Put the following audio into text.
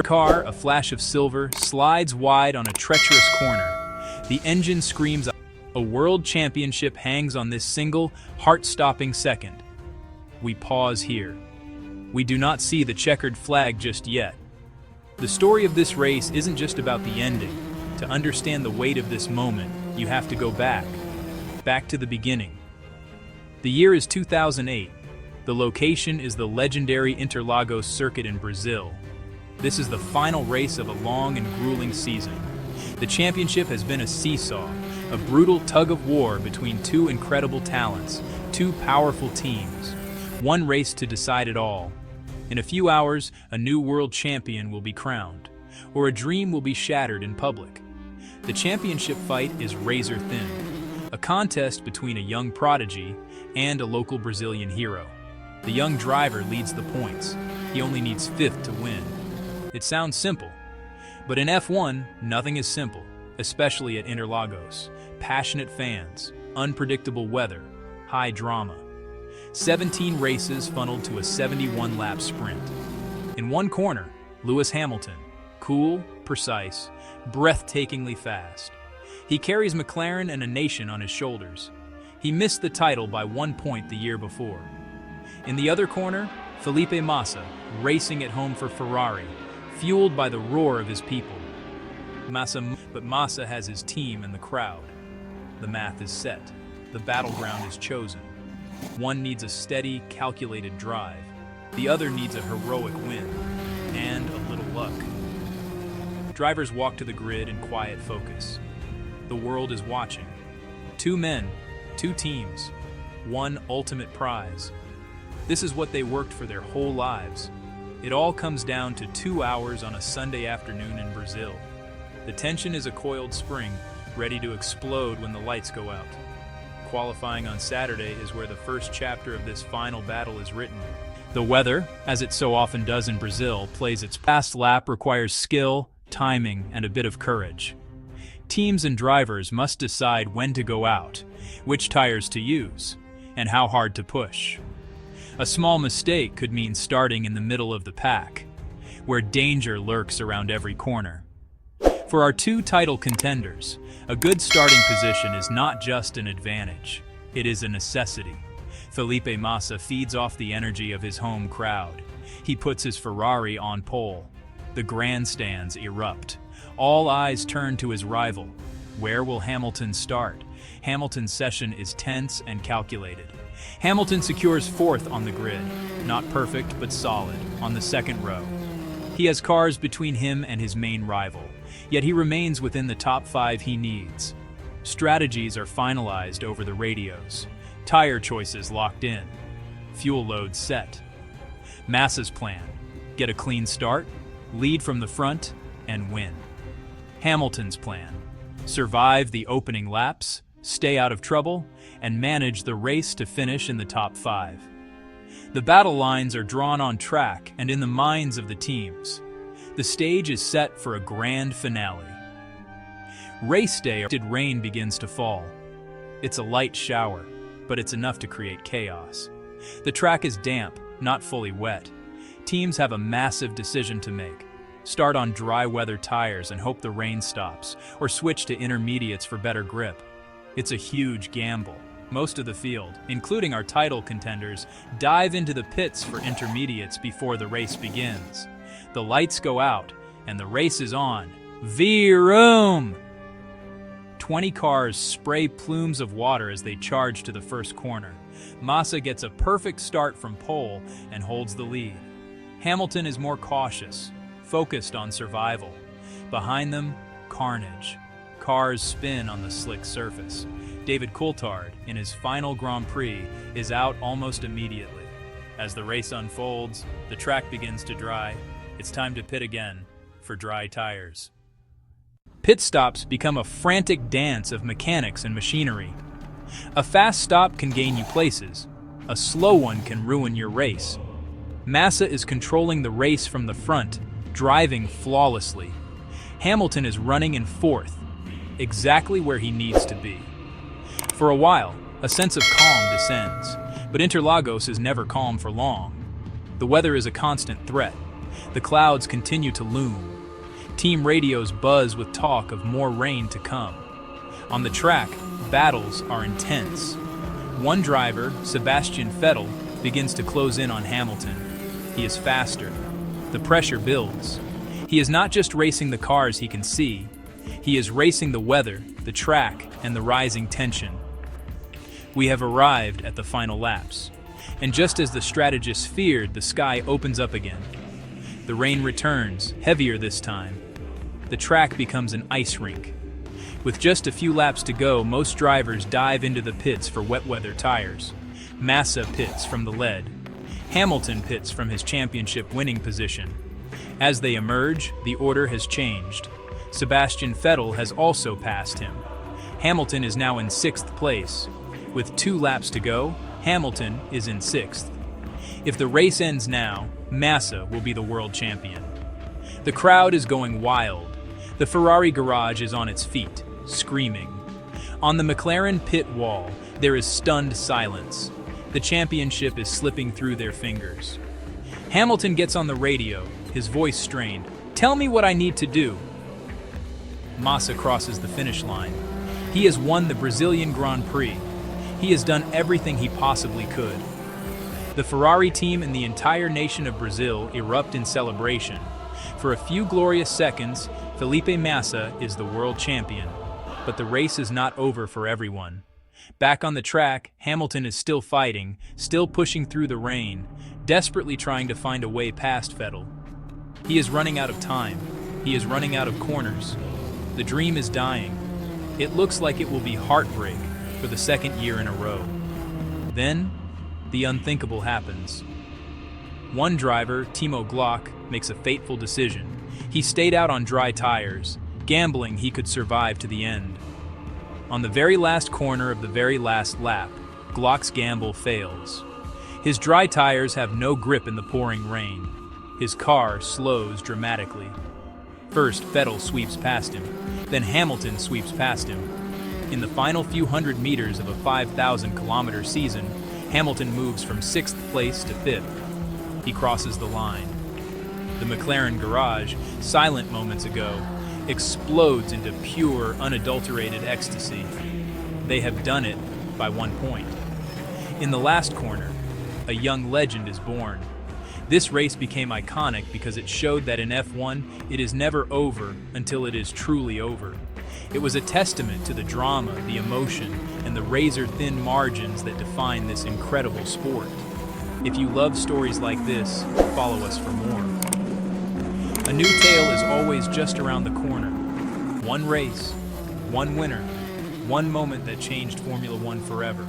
Car, a flash of silver, slides wide on a treacherous corner. The engine screams. A world championship hangs on this single, heart-stopping second. We pause here. We do not see the checkered flag just yet. The story of this race isn't just about the ending. To understand the weight of this moment, you have to go back to the beginning. The year is 2008. The location is the legendary Interlagos circuit in Brazil. This is the final race of a long and grueling season. The championship has been a seesaw, a brutal tug-of-war between two incredible talents, two powerful teams. One race to decide it all. In a few hours, a new world champion will be crowned, or a dream will be shattered in public. The championship fight is razor-thin, a contest between a young prodigy and a local Brazilian hero. The young driver leads the points. He only needs fifth to win. It sounds simple, but in F1, nothing is simple, especially at Interlagos. Passionate fans, unpredictable weather, high drama. 17 races funneled to a 71-lap sprint. In one corner, Lewis Hamilton, cool, precise, breathtakingly fast. He carries McLaren and a nation on his shoulders. He missed the title by 1 point the year before. In the other corner, Felipe Massa, racing at home for Ferrari, fueled by the roar of his people. But Massa has his team and the crowd. The math is set. The battleground is chosen. One needs a steady, calculated drive. The other needs a heroic win, and a little luck. Drivers walk to the grid in quiet focus. The world is watching. Two men, two teams, one ultimate prize. This is what they worked for their whole lives. It all comes down to 2 hours on a Sunday afternoon in Brazil. The tension is a coiled spring, ready to explode when the lights go out. Qualifying on Saturday is where the first chapter of this final battle is written. The weather, as it so often does in Brazil, plays its fast lap requires skill, timing, and a bit of courage. Teams and drivers must decide when to go out, which tires to use, and how hard to push. A small mistake could mean starting in the middle of the pack, where danger lurks around every corner. For our two title contenders, a good starting position is not just an advantage, it is a necessity. Felipe Massa feeds off the energy of his home crowd. He puts his Ferrari on pole. The grandstands erupt. All eyes turn to his rival. Where will Hamilton start? Hamilton's session is tense and calculated. Hamilton secures fourth on the grid, not perfect but solid, on the second row. He has cars between him and his main rival, yet he remains within the top 5 he needs. Strategies are finalized over the radios, tire choices locked in, fuel loads set. Massa's plan: get a clean start, lead from the front, and win. Hamilton's plan: survive the opening laps, stay out of trouble, and manage the race to finish in the top 5. The battle lines are drawn on track and in the minds of the teams. The stage is set for a grand finale. Race day, rain begins to fall. It's a light shower, but it's enough to create chaos. The track is damp, not fully wet. Teams have a massive decision to make. Start on dry weather tires and hope the rain stops, or switch to intermediates for better grip. It's a huge gamble. Most of the field, including our title contenders, dive into the pits for intermediates before the race begins. The lights go out, and the race is on. Vroom! 20 cars spray plumes of water as they charge to the first corner. Massa gets a perfect start from pole and holds the lead. Hamilton is more cautious, focused on survival. Behind them, carnage. Cars spin on the slick surface. David Coulthard, in his final Grand Prix, is out almost immediately. As the race unfolds, the track begins to dry. It's time to pit again, for dry tires. Pit stops become a frantic dance of mechanics and machinery. A fast stop can gain you places. A slow one can ruin your race. Massa is controlling the race from the front, driving flawlessly. Hamilton is running in fourth, exactly where he needs to be. For a while, a sense of calm descends, but Interlagos is never calm for long. The weather is a constant threat. The clouds continue to loom. Team radios buzz with talk of more rain to come. On the track, battles are intense. One driver, Sebastian Vettel, begins to close in on Hamilton. He is faster. The pressure builds. He is not just racing the cars he can see. He is racing the weather, the track, and the rising tension. We have arrived at the final laps. And just as the strategists feared, the sky opens up again. The rain returns, heavier this time. The track becomes an ice rink. With just a few laps to go, most drivers dive into the pits for wet weather tires. Massa pits from the lead. Hamilton pits from his championship winning position. As they emerge, the order has changed. Sebastian Vettel has also passed him. Hamilton is now in 6th place. With 2 laps to go, Hamilton is in 6th. If the race ends now, Massa will be the world champion. The crowd is going wild. The Ferrari garage is on its feet, screaming. On the McLaren pit wall, there is stunned silence. The championship is slipping through their fingers. Hamilton gets on the radio, his voice strained. "Tell me what I need to do." Massa crosses the finish line. He has won the Brazilian Grand Prix. He has done everything he possibly could. The Ferrari team and the entire nation of Brazil erupt in celebration. For a few glorious seconds, Felipe Massa is the world champion. But the race is not over for everyone. Back on the track, Hamilton is still fighting, still pushing through the rain, desperately trying to find a way past Vettel. He is running out of time. He is running out of corners. The dream is dying. It looks like it will be heartbreak for the 2nd year in a row. Then, the unthinkable happens. One driver, Timo Glock, makes a fateful decision. He stayed out on dry tires, gambling he could survive to the end. On the very last corner of the very last lap, Glock's gamble fails. His dry tires have no grip in the pouring rain. His car slows dramatically. First, Vettel sweeps past him, then Hamilton sweeps past him. In the final few hundred meters of a 5,000-kilometer season, Hamilton moves from 6th place to 5th. He crosses the line. The McLaren garage, silent moments ago, explodes into pure, unadulterated ecstasy. They have done it by 1 point. In the last corner, a young legend is born. This race became iconic because it showed that in F1, it is never over until it is truly over. It was a testament to the drama, the emotion, and the razor-thin margins that define this incredible sport. If you love stories like this, follow us for more. A new tale is always just around the corner. One race, one winner, one moment that changed Formula One forever.